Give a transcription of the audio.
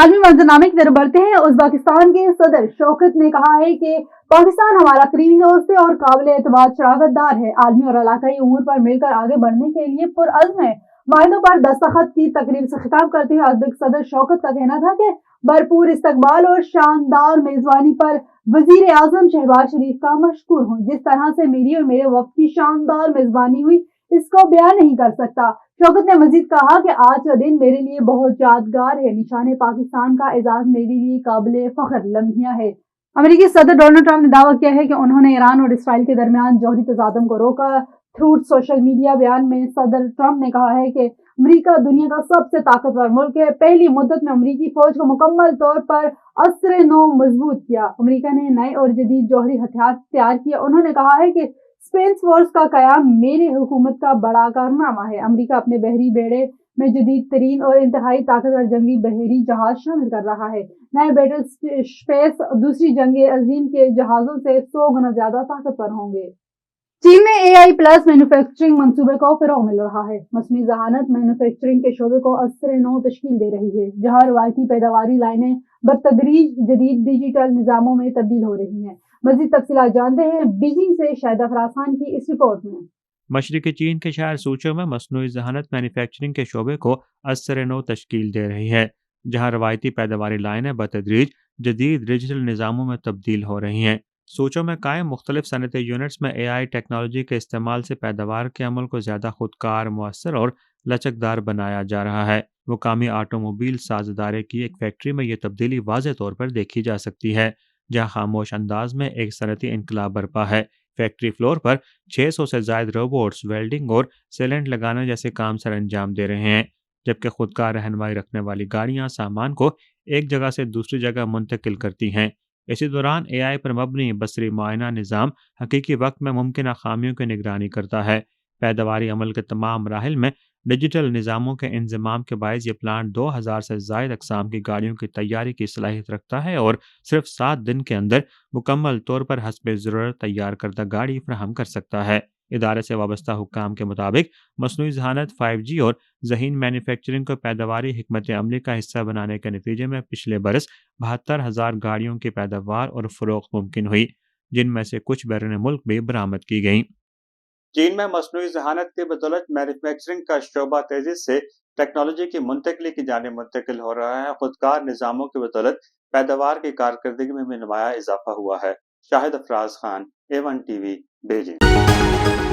عالمی منظرنامے کی طرف بڑھتے ہیں۔ ازبکستان کے صدر شوکت نے کہا ہے کہ پاکستان ہمارا قریبی دوست ہے اور قابل اعتماد شراکت دار ہے، عالمی اور علاقائی امور پر مل کر آگے بڑھنے کے لیے پرعزم ہے۔ معاہدوں پر دستخط کی تقریب سے خطاب کرتے ہوئے ازبک صدر شوکت کا کہنا تھا کہ بھرپور استقبال اور شاندار میزبانی پر وزیر اعظم شہباز شریف کا مشکور ہوں۔ جس طرح سے میری اور میرے وفد کی شاندار میزبانی ہوئی، اس کو بیان نہیں کر سکتا۔ شوکت نے مزید کہا کہ آج کا دن میرے لیے بہت یادگار ہے، نشان پاکستان کا اعزاز میرے لیے قابل فخر لمحہ ہے۔ امریکی صدر ڈونلڈ ٹرمپ نے دعویٰ کیا ہے کہ انہوں نے ایران اور اسرائیل کے درمیان جوہری تصادم کو روکا۔ تھروٹ سوشل میڈیا بیان میں صدر ٹرمپ نے کہا ہے کہ امریکہ دنیا کا سب سے طاقتور ملک ہے۔ پہلی مدت میں امریکی فوج کو مکمل طور پر عصر نو مضبوط کیا۔ امریکہ نے نئے اور جدید جوہری ہتھیار تیار کیے۔ انہوں نے کہا ہے کہ اسپیس فورس کا قیام میری حکومت کا بڑا کارنامہ ہے۔ امریکہ اپنے بحری بیڑے میں جدید ترین اور انتہائی طاقتور جنگی بحری جہاز شامل کر رہا ہے۔ نئے بیٹل اسپیس دوسری جنگ عظیم کے جہازوں سے 100 گنا زیادہ طاقتور ہوں گے۔ چین میں AI+ مینوفیکچرنگ منصوبے کو فروغ مل رہا ہے۔ مصنوعی ذہانت مینوفیکچرنگ کے شعبے کو عصر نو تشکیل دے رہی ہے، جہاں روایتی پیداواری لائنیں بتدریج جدید ڈیجیٹل نظاموں میں تبدیل ہو رہی ہیں۔ مزید تفصیلات جانتے ہیں بیجنگ سے شاہدہ فراز خان کی اس رپورٹ میں۔ مشرقی چین کے شہر سوچو میں مصنوعی ذہانت مینوفیکچرنگ کے شعبے کو عصر نو تشکیل دے رہی ہے، جہاں روایتی پیداواری لائنیں بتدریج جدید ڈیجیٹل نظاموں میں تبدیل ہو رہی ہیں۔ سوچو میں قائم مختلف صنعتی یونٹس میں AI ٹیکنالوجی کے استعمال سے پیداوار کے عمل کو زیادہ خودکار، مؤثر اور لچکدار بنایا جا رہا ہے۔ مقامی آٹو موبائل ساز ادارے کی ایک فیکٹری میں یہ تبدیلی واضح طور پر دیکھی جا سکتی ہے، جہاں خاموش انداز میں ایک صنعتی انقلاب برپا ہے۔ فیکٹری فلور پر 600 سے زائد روبوٹس ویلڈنگ اور سیلنٹ لگانے جیسے کام سر انجام دے رہے ہیں، جبکہ خودکار رہنمائی رکھنے والی گاڑیاں سامان کو ایک جگہ سے دوسری جگہ منتقل کرتی ہیں۔ اسی دوران AI پر مبنی بصری معائنہ نظام حقیقی وقت میں ممکنہ خامیوں کی نگرانی کرتا ہے۔ پیداواری عمل کے تمام مراحل میں ڈیجیٹل نظاموں کے انضمام کے باعث یہ پلانٹ 2000 سے زائد اقسام کی گاڑیوں کی تیاری کی صلاحیت رکھتا ہے اور صرف 7 دن کے اندر مکمل طور پر حسب ضرورت تیار کردہ گاڑی فراہم کر سکتا ہے۔ ادارے سے وابستہ حکام کے مطابق مصنوعی ذہانت 5G اور ذہین مینوفیکچرنگ کو پیداواری حکمت عملی کا حصہ بنانے کے نتیجے میں پچھلے برس 72,000 گاڑیوں کی پیداوار اور فروخت ممکن ہوئی، جن میں سے کچھ بیرون ملک بھی برآمد کی گئیں۔ چین میں مصنوعی ذہانت کی بدولت مینوفیکچرنگ کا شعبہ تیزی سے ٹیکنالوجی کی منتقلی کی جانب منتقل ہو رہا ہے۔ خودکار نظاموں کی بدولت پیداوار کی کارکردگی میں بھی نمایاں اضافہ ہوا ہے۔ Shahid Afraz Khan, A1 TV، Beijing.